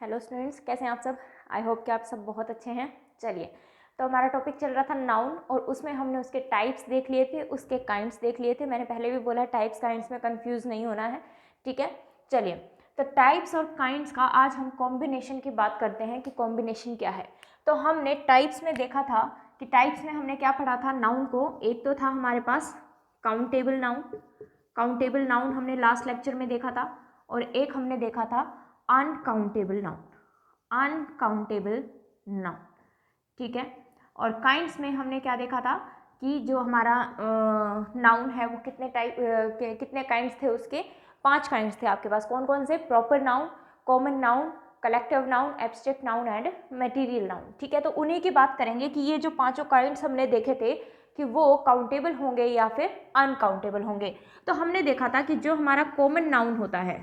Hello students, कैसे हैं आप सब। आई होप कि आप सब बहुत अच्छे हैं। चलिए, तो हमारा टॉपिक चल रहा था नाउन और उसमें हमने उसके टाइप्स देख लिए थे, उसके काइंड्स देख लिए थे। मैंने पहले भी बोला टाइप्स काइंड्स में कंफ्यूज नहीं होना है, ठीक है। चलिए, तो टाइप्स और काइंड्स का आज हम कॉम्बिनेशन की बात करते हैं कि कॉम्बिनेशन क्या है। तो हमने टाइप्स में देखा था कि टाइप्स में हमने क्या पढ़ा था, नाउन को। एक तो था हमारे पास काउंटेबल नाउन, काउंटेबल नाउन हमने लास्ट लेक्चर में देखा था, और एक हमने देखा था अनकाउंटेबल नाउन, अनकाउंटेबल नाउन, ठीक है। और काइंड्स में हमने क्या देखा था कि जो हमारा नाउन है वो कितने टाइप कितने काइंड्स थे, उसके 5 काइंड्स थे आपके पास। कौन कौन से? Proper noun, common noun, collective noun, abstract noun and material noun, ठीक है। तो उन्हीं की बात करेंगे कि ये जो 5 काइंड्स हमने देखे थे कि वो काउंटेबल होंगे या फिर अनकाउंटेबल होंगे। तो हमने देखा था कि जो हमारा कॉमन नाउन होता है,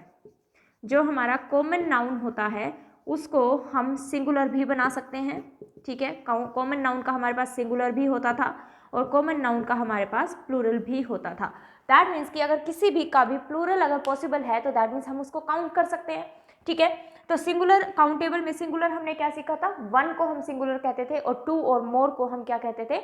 जो हमारा कॉमन नाउन होता है उसको हम सिंगुलर भी बना सकते हैं, ठीक है। कॉमन नाउन का हमारे पास सिंगुलर भी होता था और कॉमन नाउन का हमारे पास प्लूरल भी होता था। दैट मीन्स कि अगर किसी भी का भी प्लूरल अगर पॉसिबल है तो दैट मीन्स हम उसको काउंट कर सकते हैं, ठीक है। तो सिंगुलर काउंटेबल में सिंगुलर हमने क्या सीखा था, 1 को हम सिंगुलर कहते थे और 2 और मोर को हम क्या कहते थे,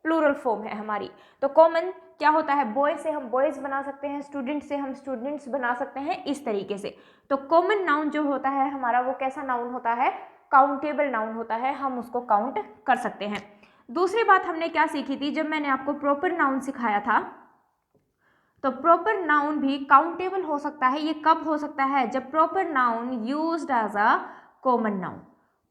प्लूरल फॉर्म है हमारी। तो कॉमन क्या होता है, बॉय से हम बॉयज बना सकते हैं, स्टूडेंट से हम स्टूडेंट्स बना सकते हैं, इस तरीके से। तो कॉमन नाउन जो होता है हमारा वो कैसा नाउन होता है, काउंटेबल नाउन होता है, हम उसको काउंट कर सकते हैं। दूसरी बात हमने क्या सीखी थी, जब मैंने आपको प्रॉपर नाउन सिखाया था, तो प्रॉपर नाउन भी काउंटेबल हो सकता है। ये कब हो सकता है, जब proper noun used as a common noun,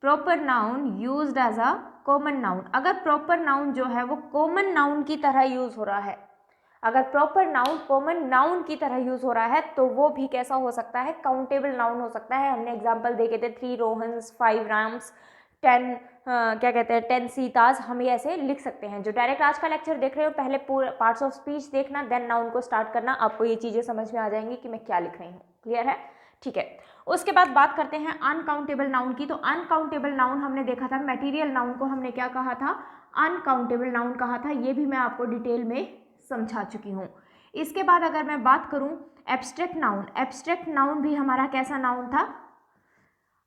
proper noun used as a common noun. अगर प्रॉपर नाउन जो है वो कॉमन नाउन की तरह यूज हो रहा है, अगर प्रॉपर नाउन कॉमन नाउन की तरह यूज हो रहा है तो वो भी कैसा हो सकता है, काउंटेबल नाउन हो सकता है। हमने एग्जांपल देखे थे 3 रोहन्स, 5 राम्स, 10 क्या कहते हैं 10 सीताज, हम ये ऐसे लिख सकते हैं। जो डायरेक्ट आज का लेक्चर देख रहे हो पहले पूरा पार्ट्स ऑफ स्पीच देखना, देन नाउन को स्टार्ट करना, आपको ये चीजें समझ में आ जाएंगी कि मैं क्या लिख रही हूँ। क्लियर है, ठीक है। उसके बाद बात करते हैं अनकाउंटेबल नाउन की। तो अनकाउंटेबल नाउन हमने देखा था, मटेरियल नाउन को हमने क्या कहा था, अनकाउंटेबल नाउन कहा था। ये भी मैं आपको डिटेल में समझा चुकी हूँ। इसके बाद अगर मैं बात करूं एब्स्ट्रैक्ट नाउन, एब्स्ट्रैक्ट नाउन भी हमारा कैसा नाउन था,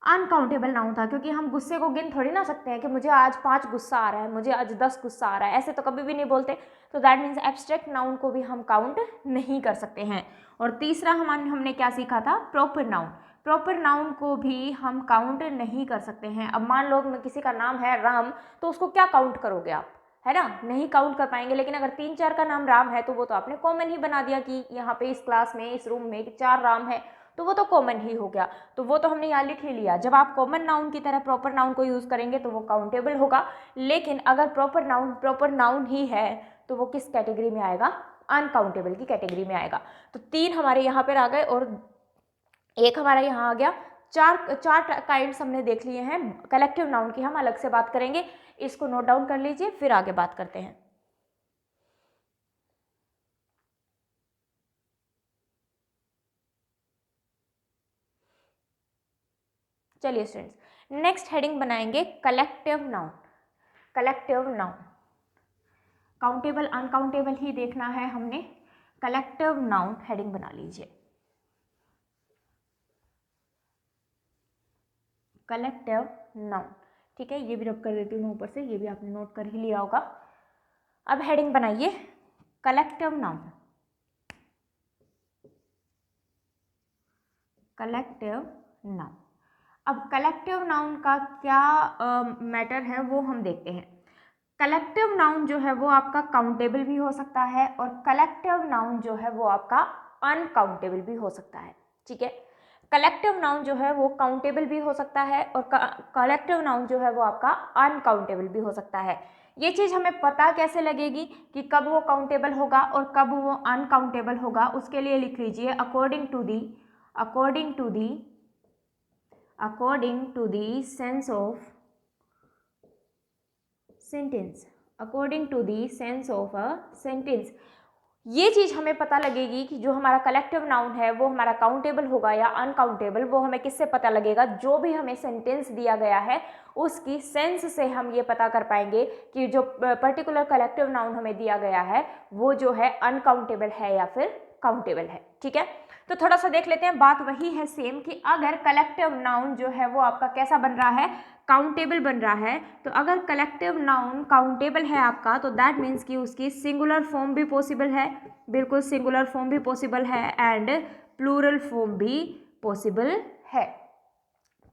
अनकाउंटेबल नाउन था। क्योंकि हम गुस्से को गिन थोड़ी ना सकते हैं कि मुझे आज 5 गुस्सा आ रहा है, मुझे आज 10 गुस्सा आ रहा है, ऐसे तो कभी भी नहीं बोलते। तो दैट मीन्स एब्स्ट्रैक्ट नाउन को भी हम काउंट नहीं कर सकते हैं। और तीसरा हमने क्या सीखा था, प्रॉपर नाउन, प्रॉपर नाउन को भी हम काउंट नहीं कर सकते हैं। अब मान लो किसी का नाम है राम, तो उसको क्या काउंट करोगे आप, है ना, नहीं काउंट कर पाएंगे। लेकिन अगर 3-4 का नाम राम है तो वो तो आपने कॉमन ही बना दिया कि यहाँ पे इस क्लास में इस रूम में 4 राम है, तो वो तो कॉमन ही हो गया। तो वो तो हमने यहाँ लिख ही लिया। जब आप कॉमन नाउन की तरह प्रॉपर नाउन को यूज करेंगे तो वो काउंटेबल होगा। लेकिन अगर प्रॉपर नाउन ही है तो वो किस कैटेगरी में आएगा, अनकाउंटेबल की कैटेगरी में आएगा। तो 3 हमारे यहाँ पर आ गए और एक हमारा यहाँ आ गया। चार काइंड्स हमने देख लिए हैं। कलेक्टिव नाउन की हम अलग से बात करेंगे, इसको नोट डाउन कर लीजिए, फिर आगे बात करते हैं। चलिए स्टूडेंट्स, नेक्स्ट हेडिंग बनाएंगे collective noun. Collective noun, countable uncountable ही देखना है हमने। कलेक्टिव नाउन हेडिंग बना लीजिए, कलेक्टिव नाउन, ठीक है। ये भी रब कर देती हूँ ऊपर से, ये भी आपने नोट कर ही लिया होगा। अब हेडिंग बनाइए कलेक्टिव नाउन, कलेक्टिव नाउन। अब कलेक्टिव नाउन का क्या मैटर है वो हम देखते हैं। कलेक्टिव नाउन जो है वो आपका काउंटेबल भी हो सकता है और कलेक्टिव नाउन जो है वो आपका अनकाउंटेबल भी हो सकता है, ठीक है। कलेक्टिव नाउन जो है वो काउंटेबल भी हो सकता है और कलेक्टिव नाउन जो है वो आपका अनकाउंटेबल भी हो सकता है। ये चीज़ हमें पता कैसे लगेगी कि कब वो काउंटेबल होगा और कब वो अनकाउंटेबल होगा, उसके लिए लिख लीजिए according to the sense of sentence, according to the sense of a sentence. ये चीज़ हमें पता लगेगी कि जो हमारा कलेक्टिव नाउन है वो हमारा काउंटेबल होगा या अनकाउंटेबल, वो हमें किससे पता लगेगा, जो भी हमें सेंटेंस दिया गया है उसकी सेंस से हम ये पता कर पाएंगे कि जो पर्टिकुलर कलेक्टिव नाउन हमें दिया गया है वो जो है अनकाउंटेबल है या फिर काउंटेबल है, ठीक है। तो थोड़ा सा देख लेते हैं, बात वही है सेम कि अगर कलेक्टिव नाउन जो है वो आपका कैसा बन रहा है, काउंटेबल बन रहा है। तो अगर कलेक्टिव नाउन काउंटेबल है आपका तो दैट मीन्स कि उसकी सिंगुलर फॉर्म भी पॉसिबल है, बिल्कुल सिंगुलर फॉर्म भी पॉसिबल है एंड प्लूरल फॉर्म भी पॉसिबल है,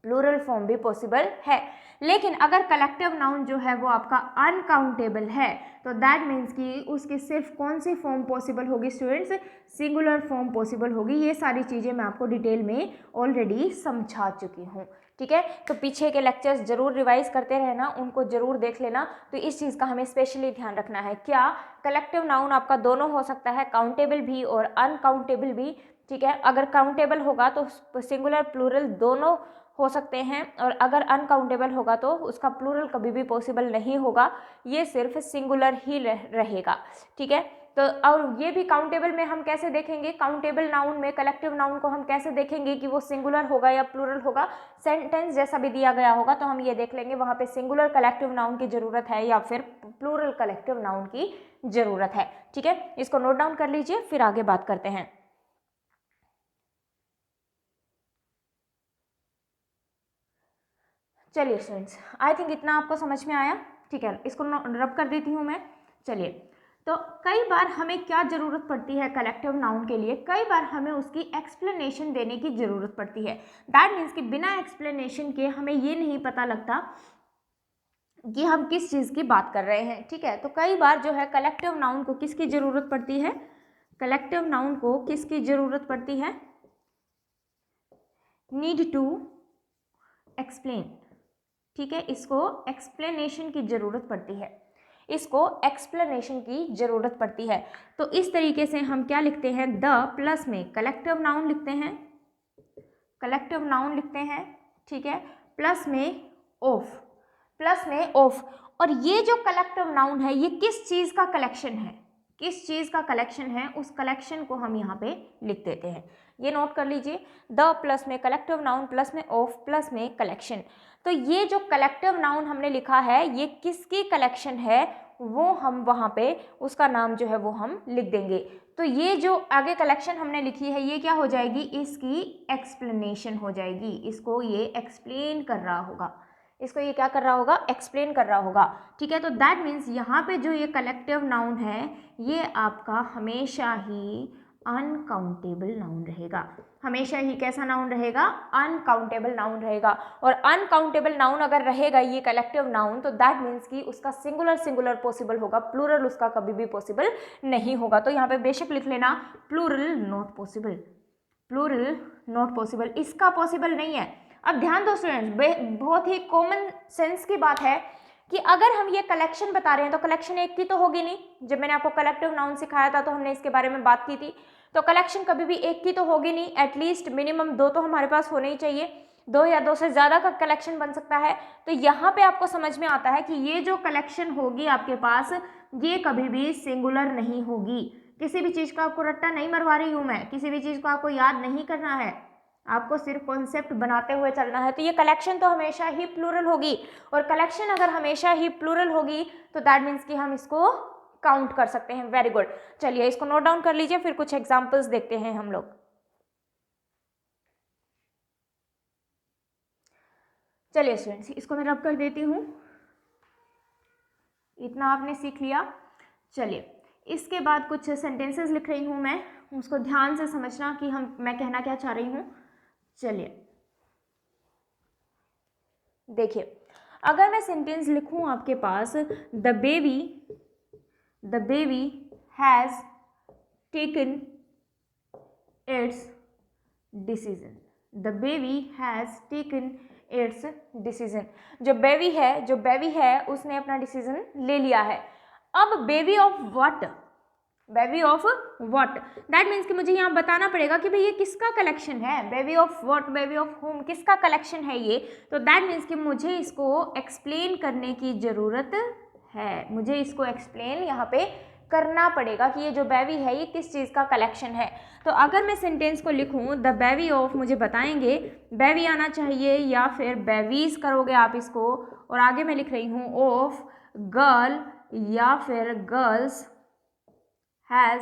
प्लूरल फॉर्म भी पॉसिबल है। लेकिन अगर कलेक्टिव नाउन जो है वो आपका अनकाउंटेबल है तो दैट मीन्स कि उसकी सिर्फ कौन सी फॉर्म पॉसिबल होगी स्टूडेंट्स, सिंगुलर फॉर्म पॉसिबल होगी। ये सारी चीज़ें मैं आपको डिटेल में ऑलरेडी समझा चुकी हूँ, ठीक है। तो पीछे के लेक्चर्स जरूर रिवाइज करते रहना, उनको जरूर देख लेना। तो इस चीज़ का हमें स्पेशली ध्यान रखना है, क्या कलेक्टिव नाउन आपका दोनों हो सकता है, काउंटेबल भी और अनकाउंटेबल भी, ठीक है। अगर काउंटेबल होगा तो सिंगुलर प्लूरल दोनों हो सकते हैं और अगर अनकाउंटेबल होगा तो उसका प्लूरल कभी भी पॉसिबल नहीं होगा, ये सिर्फ सिंगुलर ही रहेगा, ठीक है। तो और ये भी काउंटेबल में हम कैसे देखेंगे, काउंटेबल नाउन में कलेक्टिव नाउन को हम कैसे देखेंगे कि वो सिंगुलर होगा या प्लूरल होगा, सेंटेंस जैसा भी दिया गया होगा तो हम ये देख लेंगे वहाँ पे सिंगुलर कलेक्टिव नाउन की ज़रूरत है या फिर प्लूरल कलेक्टिव नाउन की ज़रूरत है, ठीक है। इसको नोट डाउन कर लीजिए, फिर आगे बात करते हैं। चलिए स्टूडेंट्स, आई थिंक इतना आपको समझ में आया, ठीक है। इसको रब कर देती हूँ मैं। चलिए, तो कई बार हमें क्या ज़रूरत पड़ती है कलेक्टिव नाउन के लिए, कई बार हमें उसकी एक्सप्लेनेशन देने की ज़रूरत पड़ती है। दैट मीन्स कि बिना एक्सप्लेनेशन के हमें ये नहीं पता लगता कि हम किस चीज़ की बात कर रहे हैं, ठीक है। तो कई बार जो है कलेक्टिव नाउन को किसकी ज़रूरत पड़ती है, कलेक्टिव नाउन को किसकी ज़रूरत पड़ती है, नीड टू एक्सप्लेन, ठीक है। इसको एक्सप्लेनेशन की ज़रूरत पड़ती है, इसको एक्सप्लेनेशन की ज़रूरत पड़ती है। तो इस तरीके से हम क्या लिखते हैं, द प्लस में कलेक्टिव नाउन लिखते हैं, कलेक्टिव नाउन लिखते हैं, ठीक है, प्लस में ऑफ, प्लस में ऑफ। और ये जो कलेक्टिव नाउन है ये किस चीज़ का कलेक्शन है, किस चीज़ का कलेक्शन है, उस कलेक्शन को हम यहाँ पे लिख देते हैं। ये नोट कर लीजिए, द प्लस में कलेक्टिव नाउन प्लस में ऑफ प्लस में कलेक्शन। तो ये जो कलेक्टिव नाउन हमने लिखा है ये किसकी कलेक्शन है, वो हम वहाँ पे उसका नाम जो है वो हम लिख देंगे। तो ये जो आगे कलेक्शन हमने लिखी है ये क्या हो जाएगी, इसकी एक्सप्लेनेशन हो जाएगी, इसको ये एक्सप्लेन कर रहा होगा, इसको ये क्या कर रहा होगा, एक्सप्लेन कर रहा होगा, ठीक है। तो दैट मीन्स यहाँ पे जो ये कलेक्टिव नाउन है ये आपका हमेशा ही अनकाउंटेबल नाउन रहेगा, हमेशा ही कैसा नाउन रहेगा, अनकाउंटेबल नाउन रहेगा। और अनकाउंटेबल नाउन अगर रहेगा ये कलेक्टिव नाउन तो दैट मीन्स कि उसका सिंगुलर पॉसिबल होगा, प्लूरल उसका कभी भी पॉसिबल नहीं होगा। तो यहाँ पे बेशक लिख लेना plural not possible, plural not possible, इसका पॉसिबल नहीं है। अब ध्यान दो स्टूडेंट्स, बहुत ही कॉमन सेंस की बात है कि अगर हम ये कलेक्शन बता रहे हैं तो कलेक्शन एक की तो होगी नहीं। जब मैंने आपको कलेक्टिव नाउन सिखाया था तो हमने इसके बारे में बात की थी, तो कलेक्शन कभी भी एक की तो होगी नहीं, एटलीस्ट मिनिमम दो तो हमारे पास होने ही चाहिए, दो या दो से ज़्यादा का कलेक्शन बन सकता है। तो यहाँ पे आपको समझ में आता है कि ये जो कलेक्शन होगी आपके पास ये कभी भी सिंगुलर नहीं होगी। किसी भी चीज़ का आपको रट्टा नहीं मरवा रही हूँ मैं, किसी भी चीज़ को आपको याद नहीं करना है, आपको सिर्फ कॉन्सेप्ट बनाते हुए चलना है। तो ये कलेक्शन तो हमेशा ही प्लूरल होगी, और कलेक्शन अगर हमेशा ही प्लूरल होगी तो दैट मीन्स कि हम इसको काउंट कर सकते हैं। वेरी गुड, चलिए इसको नोट डाउन कर लीजिए, फिर कुछ एग्जांपल्स देखते हैं हम लोग। चलिए स्टूडेंट्स, इसको मैं रब कर देती हूँ, इतना आपने सीख लिया। चलिए इसके बाद कुछ सेंटेंसेस लिख रही हूँ मैं, उसको ध्यान से समझना कि मैं कहना क्या चाह रही हूँ। चलिए देखिए, अगर मैं सेंटेंस लिखूं आपके पास, the baby has taken its decision, the baby has taken its decision. जो बेबी है उसने अपना डिसीजन ले लिया है। अब baby of what, baby of what, that means कि मुझे यहाँ बताना पड़ेगा कि भाई ये किसका कलेक्शन है, baby of what, baby of home, किसका कलेक्शन है ये। तो दैट मीन्स कि मुझे इसको एक्सप्लेन करने की ज़रूरत है, मुझे इसको एक्सप्लेन यहाँ पे करना पड़ेगा कि ये जो बेबी है ये किस चीज़ का कलेक्शन है। तो अगर मैं सेंटेंस को लिखूँ, द बेबी ऑफ, मुझे बताएंगे बेबी आना चाहिए या फिर बेबीज करोगे आप इसको, और आगे मैं लिख रही हूँ ऑफ गर्ल या फिर गर्ल्स हैज़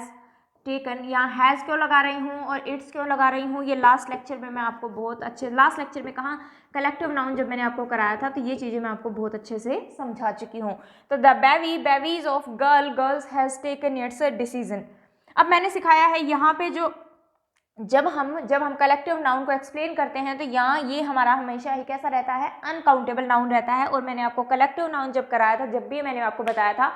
टेकन, यहाँ हैज़ क्यों लगा रही हूँ और इट्स क्यों लगा रही हूँ, ये लास्ट लेक्चर में मैं आपको बहुत अच्छे, लास्ट लेक्चर में कहाँ, कलेक्टिव नाउन जब मैंने आपको कराया था तो ये चीज़ें मैं आपको बहुत अच्छे से समझा चुकी हूँ। तो the baby, babies of girl, girls has taken its decision. अब मैंने सिखाया है यहाँ पे जो जब हम कलेक्टिव नाउन को एक्सप्लेन करते हैं तो यहाँ ये हमारा हमेशा ही कैसा रहता है, अनकाउंटेबल नाउन रहता है। और मैंने आपको कलेक्टिव नाउन जब कराया था, जब भी मैंने आपको बताया था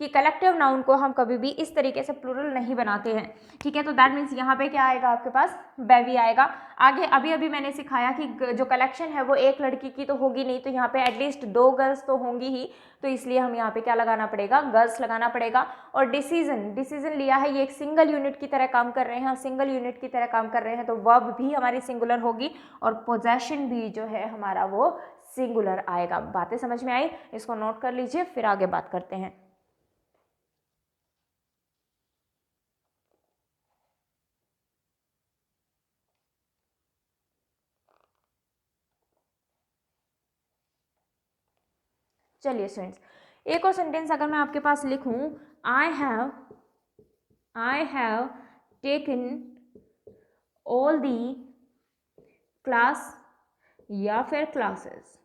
कि कलेक्टिव नाउन को हम कभी भी इस तरीके से प्लूरल नहीं बनाते हैं, ठीक है। तो दैट मीन्स यहाँ पे क्या आएगा आपके पास, बेबी आएगा। आगे अभी मैंने सिखाया कि जो कलेक्शन है वो एक लड़की की तो होगी नहीं, तो यहाँ पे एटलीस्ट 2 गर्ल्स तो होंगी ही, तो इसलिए हम यहाँ पे क्या लगाना पड़ेगा, गर्ल्स लगाना पड़ेगा। और डिसीजन लिया है, ये एक सिंगल यूनिट की तरह काम कर रहे हैं, सिंगल यूनिट की तरह काम कर रहे हैं, तो वर्ब भी हमारी सिंगुलर होगी और पोजेशन भी जो है हमारा वो सिंगुलर आएगा। बातें समझ में आई, इसको नोट कर लीजिए, फिर आगे बात करते हैं। चलिए स्टूडेंट्स, एक और सेंटेंस अगर मैं आपके पास लिखूं, I have taken all the class या फिर classes,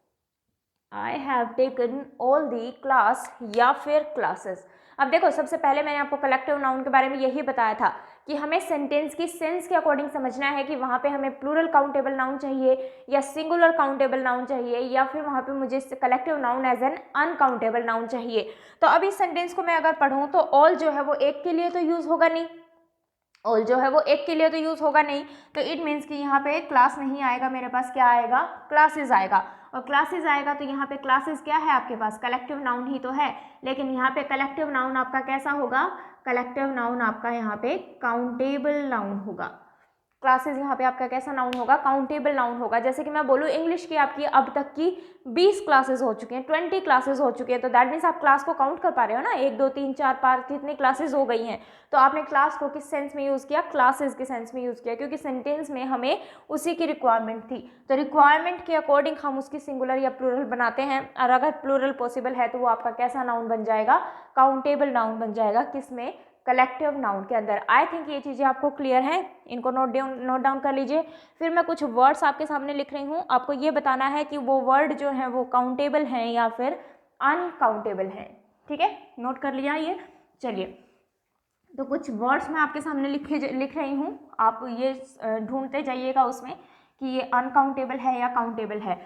I have taken all the class या फिर क्लासेस। अब देखो, सबसे पहले मैंने आपको कलेक्टिव नाउन के बारे में यही बताया था कि हमें सेंटेंस की सेंस के अकॉर्डिंग समझना है कि वहाँ पे हमें प्लूरल काउंटेबल नाउन चाहिए या सिंगुलर काउंटेबल नाउन चाहिए, या फिर वहाँ पे मुझे collective noun as an uncountable noun चाहिए। तो अब इस सेंटेंस को मैं अगर पढ़ूँ तो ऑल जो है वो एक के लिए तो यूज़ होगा नहीं, ऑल जो है वो एक के लिए तो यूज़ होगा नहीं, तो इट मीन्स कि यहाँ पे क्लास नहीं आएगा, मेरे पास क्या आएगा, क्लासेस आएगा। और क्लासेस आएगा तो यहाँ पे क्लासेस क्या है आपके पास, कलेक्टिव नाउन ही तो है, लेकिन यहाँ पे कलेक्टिव नाउन आपका कैसा होगा, कलेक्टिव नाउन आपका यहाँ पे काउंटेबल नाउन होगा। क्लासेस यहाँ पे आपका कैसा नाउन होगा, काउंटेबल नाउन होगा। जैसे कि मैं बोलूँ इंग्लिश की आपकी अब तक की 20 क्लासेस हो चुकी हैं, 20 क्लासेस हो चुकी हैं, तो दैट मीन्स आप क्लास को काउंट कर पा रहे हो ना, 1 2 3 4 5 कितनी क्लासेस हो गई हैं। तो आपने क्लास को किस सेंस में यूज़ किया, क्लासेस के सेंस में यूज़ किया, क्योंकि सेंटेंस में हमें उसी की रिक्वायरमेंट थी। तो रिक्वायरमेंट के अकॉर्डिंग हम उसकी सिंगुलर या प्लूरल बनाते हैं, और अगर प्लूरल पॉसिबल है तो वो आपका कैसा नाउन बन जाएगा, काउंटेबल नाउन बन जाएगा, किसमें, कलेक्टिव नाउन के अंदर। आई थिंक ये चीज़ें आपको क्लियर हैं, इनको नोट डाउन कर लीजिए। फिर मैं कुछ वर्ड्स आपके सामने लिख रही हूँ, आपको ये बताना है कि वो वर्ड जो है वो काउंटेबल हैं या फिर अनकाउंटेबल हैं, ठीक है। नोट कर लिया ये, चलिए। तो कुछ वर्ड्स मैं आपके सामने लिख रही हूँ, आप ये ढूंढते जाइएगा उसमें कि ये अनकाउंटेबल है या काउंटेबल है।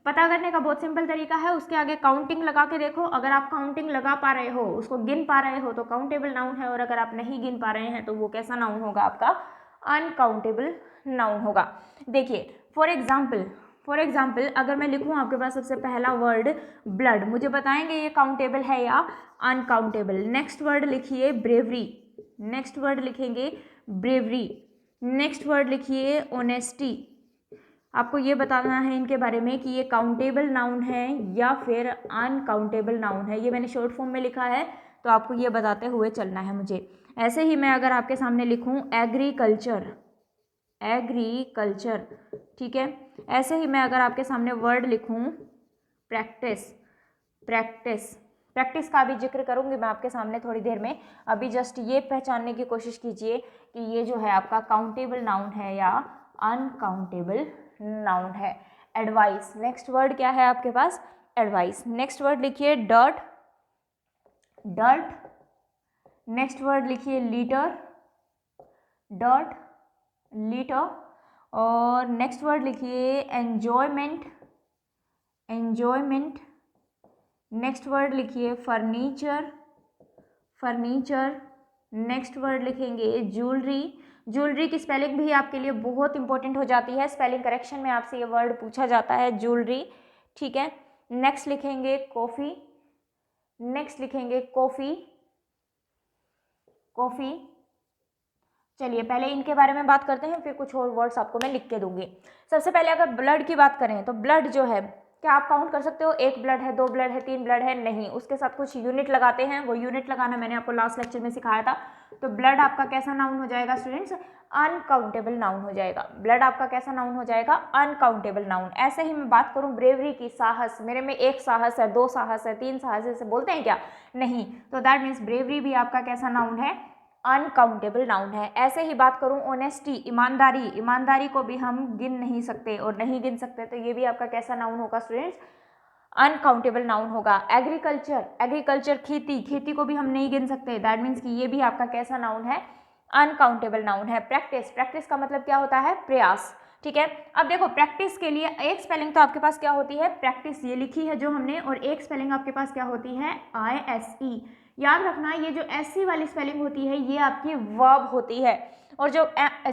पता करने का बहुत सिंपल तरीका है, उसके आगे काउंटिंग लगा के देखो, अगर आप काउंटिंग लगा पा रहे हो, उसको गिन पा रहे हो तो काउंटेबल नाउन है, और अगर आप नहीं गिन पा रहे हैं तो वो कैसा नाउन होगा आपका, अनकाउंटेबल नाउन होगा। देखिए फॉर एग्जाम्पल अगर मैं लिखूँ आपके पास सबसे पहला वर्ड ब्लड, मुझे बताएंगे ये काउंटेबल है या अनकाउंटेबल। नेक्स्ट वर्ड लिखिए ब्रेवरी, नेक्स्ट वर्ड लिखेंगे ब्रेवरी। नेक्स्ट वर्ड लिखिए ऑनेस्टी। आपको ये बताना है इनके बारे में कि ये काउंटेबल नाउन है या फिर अनकाउंटेबल नाउन है, ये मैंने शॉर्ट फॉर्म में लिखा है, तो आपको ये बताते हुए चलना है मुझे। ऐसे ही मैं अगर आपके सामने लिखूं एग्रीकल्चर, एग्रीकल्चर, ठीक है। ऐसे ही मैं अगर आपके सामने वर्ड लिखूं प्रैक्टिस, प्रैक्टिस, प्रैक्टिस का भी जिक्र करूंगी मैं आपके सामने थोड़ी देर में। अभी जस्ट ये पहचानने की कोशिश कीजिए कि ये जो है आपका काउंटेबल नाउन है या अनकाउंटेबल नाउन है। एडवाइस, नेक्स्ट वर्ड क्या है आपके पास, एडवाइस। नेक्स्ट वर्ड लिखिए डर्ट, डर्ट। नेक्स्ट वर्ड लिखिए लीटर, डर्ट, लीटर। और नेक्स्ट वर्ड लिखिए एन्जॉयमेंट, एन्जॉयमेंट। नेक्स्ट वर्ड लिखिए फर्नीचर, फर्नीचर। नेक्स्ट वर्ड लिखेंगे ज्वेलरी, ज्वेलरी की स्पेलिंग भी आपके लिए बहुत इंपॉर्टेंट हो जाती है, स्पेलिंग करेक्शन में आपसे ये वर्ड पूछा जाता है, ज्वेलरी, ठीक है। नेक्स्ट लिखेंगे कॉफ़ी, नेक्स्ट लिखेंगे कॉफ़ी, कॉफ़ी। चलिए पहले इनके बारे में बात करते हैं, फिर कुछ और वर्ड्स आपको मैं लिख के दूंगी। सबसे पहले अगर ब्लड की बात करें तो ब्लड जो है, क्या आप काउंट कर सकते हो, 1 ब्लड है, 2 ब्लड है, 3 ब्लड है, नहीं, उसके साथ कुछ यूनिट लगाते हैं, वो यूनिट लगाना मैंने आपको लास्ट लेक्चर में सिखाया था। तो ब्लड आपका कैसा नाउन हो जाएगा स्टूडेंट्स, अनकाउंटेबल नाउन हो जाएगा। ब्लड आपका कैसा नाउन हो जाएगा, अनकाउंटेबल नाउन। ऐसे ही मैं बात करूं ब्रेवरी की, साहस, मेरे में 1 साहस है, 2 साहस है, 3 साहस है, बोलते हैं क्या, नहीं, तो दैट मीन्स ब्रेवरी भी आपका कैसा नाउन है, अनकाउंटेबल नाउन है। ऐसे ही बात करूं ऑनेस्टी, ईमानदारी, ईमानदारी को भी हम गिन नहीं सकते और नहीं गिन सकते तो ये भी आपका कैसा नाउन होगा स्टूडेंट्स, अनकाउंटेबल नाउन होगा। एग्रीकल्चर, एग्रीकल्चर खेती, खेती को भी हम नहीं गिन सकते, दैट मीन्स कि ये भी आपका कैसा नाउन है, अनकाउंटेबल नाउन है। प्रैक्टिस, प्रैक्टिस का मतलब क्या होता है, प्रयास, ठीक है। अब देखो प्रैक्टिस के लिए एक स्पेलिंग तो आपके पास क्या होती है, प्रैक्टिस ये लिखी है जो हमने, और एक स्पेलिंग आपके पास क्या होती है, ISE। याद रखना ये जो SE वाली स्पेलिंग होती है ये आपकी वर्ब होती है, और जो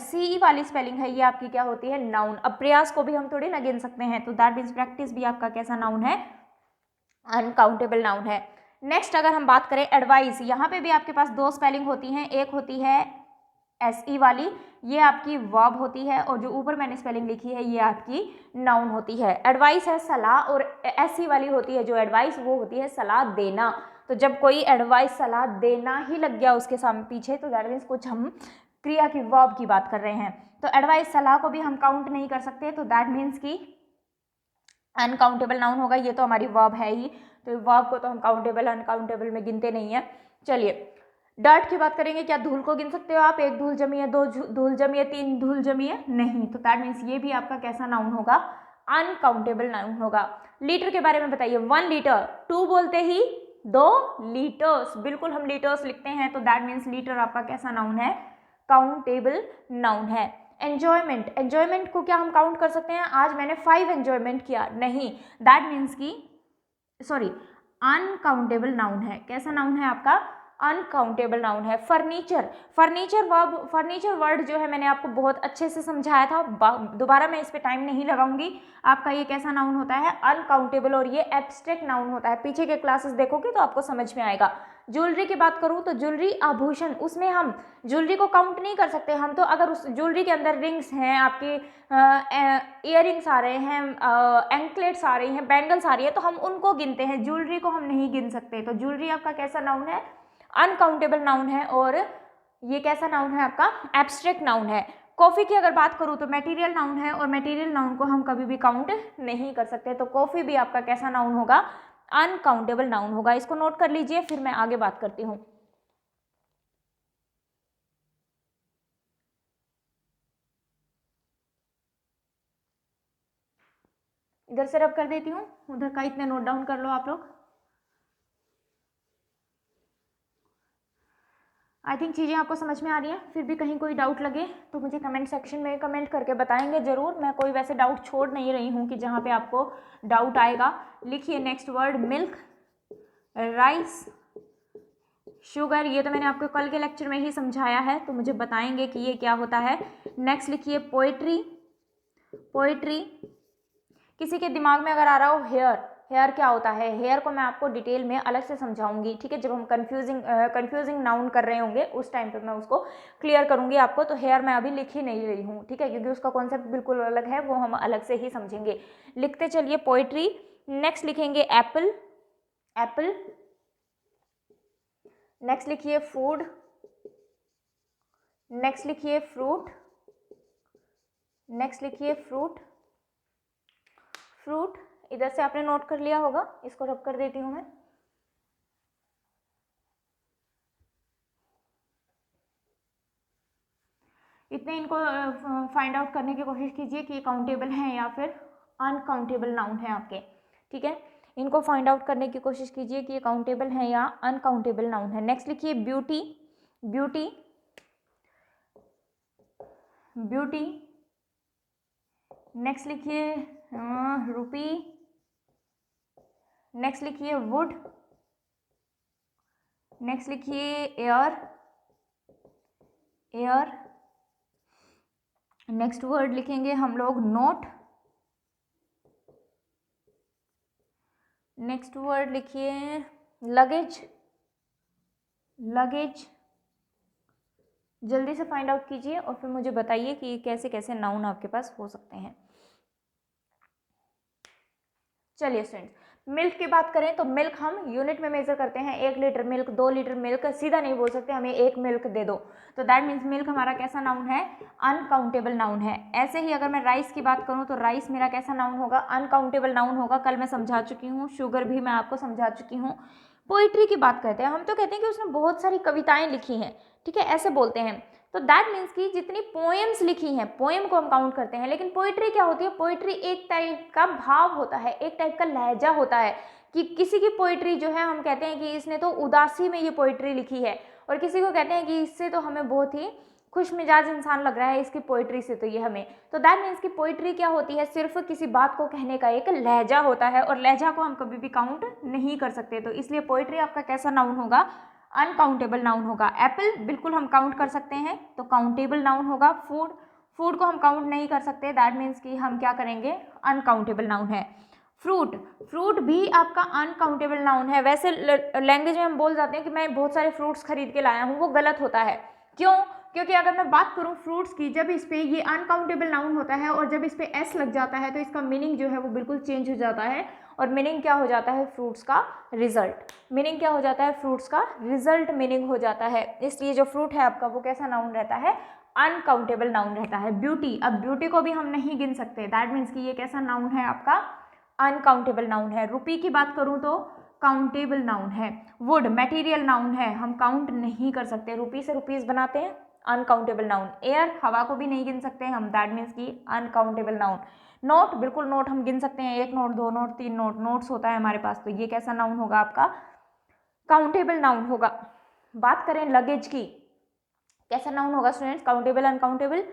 CE वाली स्पेलिंग है ये आपकी क्या होती है, नाउन। अब प्रयास को भी हम थोड़ी ना गिन सकते हैं, तो दैट मीन्स प्रैक्टिस भी आपका कैसा नाउन है, अनकाउंटेबल नाउन है। नेक्स्ट अगर हम बात करें एडवाइस, यहाँ पे भी आपके पास दो स्पेलिंग होती हैं, एक होती है SE वाली, ये आपकी वर्ब होती है, और जो ऊपर मैंने स्पेलिंग लिखी है ये आपकी नाउन होती है। एडवाइस है सलाह, और SE वाली होती है जो एडवाइस, वो होती है सलाह देना। तो जब कोई एडवाइस सलाह देना ही लग गया उसके सामने पीछे, तो दैट मीन्स कुछ हम क्रिया की वर्ब की बात कर रहे हैं। तो एडवाइस सलाह को भी हम काउंट नहीं कर सकते, तो दैट मीन्स की अनकाउंटेबल नाउन होगा। ये तो हमारी वर्ब है ही, तो वर्ब को तो हम काउंटेबल अनकाउंटेबल में गिनते नहीं है। चलिए डर्ट की बात करेंगे, क्या धूल को गिन सकते हो आप, एक धूल जमी है, दो धूल जमी है, तीन धूल जमी है, नहीं। तो दैट मीन्स ये भी आपका कैसा नाउन होगा, अनकाउंटेबल नाउन होगा। लीटर के बारे में बताइए, 1 लीटर, 2 बोलते ही 2 लीटर्स, बिल्कुल हम लीटर्स लिखते हैं, तो दैट मीन्स लीटर आपका कैसा नाउन है, काउंटेबल नाउन है। एंजॉयमेंट, एंजॉयमेंट को क्या हम काउंट कर सकते हैं, आज मैंने 5 एंजॉयमेंट किया, नहीं, दैट मीन्स की सॉरी अनकाउंटेबल नाउन है। कैसा नाउन है आपका, अनकाउंटेबल नाउन है। Furniture, furniture verb, furniture word जो है मैंने आपको बहुत अच्छे से समझाया था, दोबारा मैं इस पे टाइम नहीं लगाऊंगी। आपका ये कैसा नाउन होता है, अनकाउंटेबल, और ये एब्स्ट्रैक्ट नाउन होता है। पीछे के क्लासेस देखोगे तो आपको समझ में आएगा। ज्वेलरी की बात करूं तो ज्वेलरी आभूषण, उसमें हम ज्वेलरी को काउंट नहीं कर सकते हम, तो अगर उस ज्वेलरी के अंदर रिंग्स हैं, आपकी इयररिंग्स आ रहे हैं, एंकलेट्स आ रही हैं, बैंगल्स आ रही है, तो हम उनको गिनते हैं, ज्वेलरी को हम नहीं गिन सकते। तो ज्वेलरी आपका कैसा नाउन है, अनकाउंटेबल नाउन है, और ये कैसा नाउन है आपका, एब्स्ट्रैक्ट नाउन है। कॉफ़ी की अगर बात करूँ तो मटेरियल नाउन है, और मटेरियल नाउन को हम कभी भी काउंट नहीं कर सकते, तो कॉफ़ी भी आपका कैसा नाउन होगा, अनकाउंटेबल नाउन होगा। इसको नोट कर लीजिए, फिर मैं आगे बात करती हूँ। इधर से रब कर देती हूँ, उधर का इतने नोट डाउन कर लो आप लोग। आई थिंक चीज़ें आपको समझ में आ रही हैं। फिर भी कहीं कोई डाउट लगे तो मुझे कमेंट सेक्शन में कमेंट करके बताएंगे ज़रूर। मैं कोई वैसे डाउट छोड़ नहीं रही हूँ कि जहाँ पे आपको डाउट आएगा। लिखिए next word, milk, rice, sugar, ये तो मैंने आपको कल के लेक्चर में ही समझाया है, तो मुझे बताएंगे कि ये क्या होता है। नेक्स्ट लिखिए पोएट्री, पोएट्री। किसी के दिमाग में अगर आ रहा हो हेयर, हेयर क्या होता है, हेयर को मैं आपको डिटेल में अलग से समझाऊंगी, ठीक है। जब हम कंफ्यूजिंग नाउन कर रहे होंगे उस टाइम पे मैं उसको क्लियर करूंगी आपको। तो हेयर मैं अभी लिख ही नहीं रही हूँ, ठीक है, क्योंकि उसका कॉन्सेप्ट बिल्कुल अलग है, वो हम अलग से ही समझेंगे। लिखते चलिए पोएट्री। नेक्स्ट लिखेंगे एप्पल, एप्पल। नेक्स्ट लिखिए फूड, नेक्स्ट लिखिए फ्रूट, नेक्स्ट लिखिए फ्रूट, फ्रूट। इधर से आपने नोट कर लिया होगा, इसको रब कर देती हूँ मैं। इतने इनको फाइंड आउट करने की कोशिश कीजिए कि काउंटेबल हैं या फिर अनकाउंटेबल नाउन है आपके, ठीक है। इनको फाइंड आउट करने की कोशिश कीजिए कि ये काउंटेबल हैं या अनकाउंटेबल नाउन है। नेक्स्ट लिखिए ब्यूटी, ब्यूटी, ब्यूटी। नेक्स्ट लिखिए रुपी, नेक्स्ट लिखिए वुड, नेक्स्ट लिखिए एयर, एयर। नेक्स्ट वर्ड लिखेंगे हम लोग नोट, नेक्स्ट वर्ड लिखिए लगेज, लगेज। जल्दी से फाइंड आउट कीजिए और फिर मुझे बताइए कि कैसे कैसे नाउन आपके पास हो सकते हैं। चलिए स्टूडेंट्स, मिल्क की बात करें तो मिल्क हम यूनिट में मेजर करते हैं। 1 लीटर मिल्क, 2 लीटर मिल्क सीधा नहीं बोल सकते, हमें 1 मिल्क दे दो, तो दैट मीन्स मिल्क हमारा कैसा नाउन है, अनकाउंटेबल नाउन है। ऐसे ही अगर मैं राइस की बात करूं तो राइस मेरा कैसा नाउन होगा, अनकाउंटेबल नाउन होगा। कल मैं समझा चुकी हूँ। शुगर भी मैं आपको समझा चुकी हूँ। पोइट्री की बात करते हैं, हम तो कहते हैं कि उसने बहुत सारी कविताएं लिखी हैं, ठीक है, ऐसे बोलते हैं। तो दैट मीन्स कि जितनी पोएम्स लिखी हैं, पोएम को हम काउंट करते हैं। लेकिन पोइट्री क्या होती है? पोइट्री एक टाइप का भाव होता है, एक टाइप का लहजा होता है कि किसी की पोइट्री जो है हम कहते हैं कि इसने तो उदासी में ये पोइट्री लिखी है, और किसी को कहते हैं कि इससे तो हमें बहुत ही खुश मिजाज इंसान लग रहा है इसकी पोइट्री से, तो ये हमें, तो दैट मीन्स कि पोइट्री क्या होती है? सिर्फ किसी बात को कहने का एक लहजा होता है, और लहजा को हम कभी भी काउंट नहीं कर सकते। तो इसलिए पोइट्री आपका कैसा नाउन होगा? अनकाउंटेबल नाउन होगा। एप्पल बिल्कुल हम काउंट कर सकते हैं, तो काउंटेबल नाउन होगा। फूड को हम काउंट नहीं कर सकते, दैट मीन्स कि हम क्या करेंगे? अनकाउंटेबल नाउन है। फ्रूट भी आपका अनकाउंटेबल नाउन है। वैसे लैंग्वेज में हम बोल जाते हैं कि मैं बहुत सारे फ्रूट्स खरीद के लाया हूँ, वो गलत होता है। क्यों? क्योंकि अगर मैं बात करूँ फ्रूट्स की, जब इस पे ये अनकाउंटेबल नाउन होता है और जब इस पे एस लग जाता है तो इसका मीनिंग जो है वो बिल्कुल चेंज हो जाता है, और मीनिंग क्या हो जाता है? फ्रूट्स का रिजल्ट। मीनिंग क्या हो जाता है? फ्रूट्स का रिजल्ट मीनिंग हो जाता है। इसलिए जो फ्रूट है आपका वो कैसा नाउन रहता है? अनकाउंटेबल नाउन रहता है। ब्यूटी, अब ब्यूटी को भी हम नहीं गिन सकते, दैट मीन्स कि ये कैसा नाउन है आपका? अनकाउंटेबल नाउन है। रुपी की बात करूं तो काउंटेबल नाउन है। वुड मटेरियल नाउन है, हम काउंट नहीं कर सकते, रुपी से रुपीस बनाते हैं, अनकाउंटेबल नाउन। एयर, हवा को भी नहीं गिन सकते हम, दैट मीन्स की अनकाउंटेबल नाउन। नोट, बिल्कुल नोट हम गिन सकते हैं, 1 नोट 2 नोट 3 नोट, नोट्स होता है हमारे पास, तो ये कैसा नाउन होगा आपका? काउंटेबल नाउन होगा। बात करें लगेज की, कैसा नाउन होगा स्टूडेंट्स? Countable uncountable?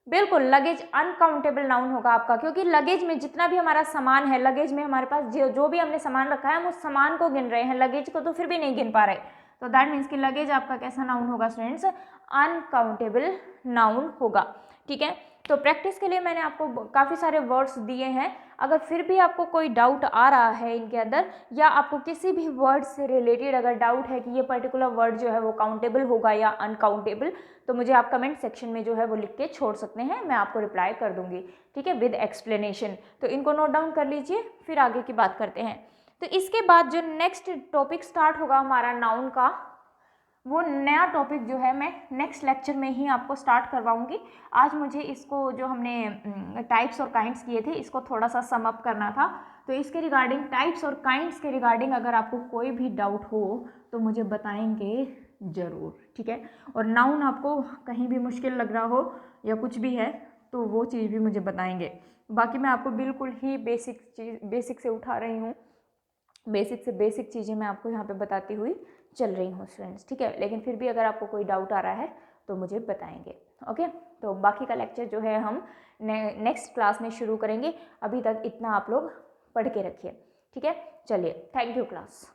बिल्कुल, लगेज अनकाउंटेबल नाउन होगा आपका, क्योंकि लगेज में जितना भी हमारा सामान है, लगेज में हमारे पास जो भी हमने सामान रखा है हम उस सामान को गिन रहे हैं, लगेज को तो फिर भी नहीं गिन पा रहे। तो दैट मीन्स कि लगेज आपका कैसा नाउन होगा स्टूडेंट्स? अनकाउंटेबल नाउन होगा। ठीक है, तो प्रैक्टिस के लिए मैंने आपको काफ़ी सारे वर्ड्स दिए हैं। अगर फिर भी आपको कोई डाउट आ रहा है इनके अंदर, या आपको किसी भी वर्ड से रिलेटेड अगर डाउट है कि ये पर्टिकुलर वर्ड जो है वो काउंटेबल होगा या अनकाउंटेबल, तो मुझे आप कमेंट सेक्शन में जो है वो लिख के छोड़ सकते हैं, मैं आपको रिप्लाई कर दूंगी, ठीक है, विद एक्सप्लेनेशन। तो इनको नोट डाउन कर लीजिए, फिर आगे की बात करते हैं। तो इसके बाद जो नेक्स्ट टॉपिक स्टार्ट होगा हमारा नाउन का, वो नया टॉपिक जो है मैं नेक्स्ट लेक्चर में ही आपको स्टार्ट करवाऊंगी। आज मुझे इसको जो हमने टाइप्स और काइंड्स किए थे इसको थोड़ा सा सम अप करना था, तो इसके रिगार्डिंग, टाइप्स और काइंड्स के रिगार्डिंग अगर आपको कोई भी डाउट हो तो मुझे बताएंगे ज़रूर, ठीक है। और नाउन आपको कहीं भी मुश्किल लग रहा हो या कुछ भी है तो वो चीज़ भी मुझे बताएंगे। बाकी मैं आपको बिल्कुल ही बेसिक से उठा रही हूँ, बेसिक से बेसिक चीज़ें मैं आपको यहाँ पे बताती हुई चल रही हूँ स्टूडेंट्स, ठीक है। लेकिन फिर भी अगर आपको कोई डाउट आ रहा है तो मुझे बताएंगे, ओके। तो बाकी का लेक्चर जो है हम नेक्स्ट क्लास में शुरू करेंगे। अभी तक इतना आप लोग पढ़ के रखिए, ठीक है। चलिए, थैंक यू क्लास।